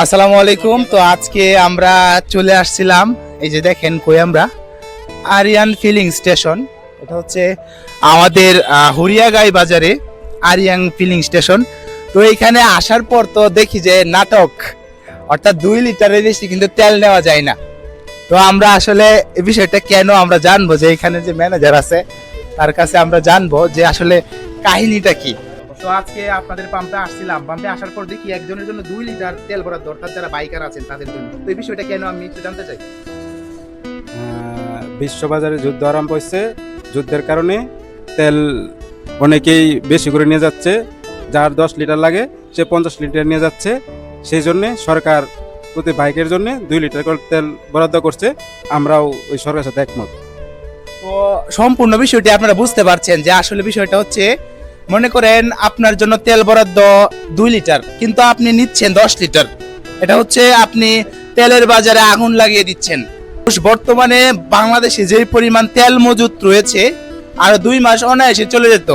আসসালামু আলাইকুম। তো আজকে আমরা চলে আসছিলাম, এই যে দেখেন কই আমরা, আরিয়ান ফিলিং স্টেশন। এটা হচ্ছে আমাদের হরিয়াগাই বাজারে আরিয়ান ফিলিং স্টেশন। তো এখানে আসার পর তো দেখি যে নাটক, অর্থাৎ 2 লিটারের বেশি কিন্তু তেল নেওয়া যায় না। তো আমরা আসলে এই বিষয়টা কেন আমরা জানবো, যে এখানে যে ম্যানেজার আছে তার কাছে আমরা জানবো যে আসলে কাহিনীটা কি। তো আজকে আপনাদের পাম্পে আসছিলাম, পাম্পে আসার পর দেখি একজনের জন্য 2 লিটার তেল ভরার দরকার, যারা বাইকার আছেন তাদের জন্য। তো এই বিষয়টা কেন আমি একটু জানতে চাই। বিশ্ববাজারে যুদ্ধ আরম্ভ হয়েছে। যুদ্ধের কারণে তেল অনেকেই বেশি করে নিয়ে যাচ্ছে। যার 10 লিটার লাগে সে 50 লিটার নিয়ে যাচ্ছে। সেই জন্যে সরকার প্রতি বাইকের জন্য 2 লিটার করে তেল বরাদ্দ করছে। আমরাও ওই সরকারের সাথে একমত। তো সম্পূর্ণ বিষয়টি আপনারা বুঝতে পারছেন যে আসলে বিষয়টা হচ্ছে, মনে করেন আপনার জন্য তেল বরাদ্দ 2 লিটার, কিন্তু আপনি নিচ্ছেন 10 লিটার। এটা হচ্ছে আপনি তেলের বাজারে আগুন লাগিয়ে দিচ্ছেন। বর্তমানে বাংলাদেশে যে পরিমাণ তেল মজুত রয়েছে, আর 2 মাস অনায়াসে চলে যেত।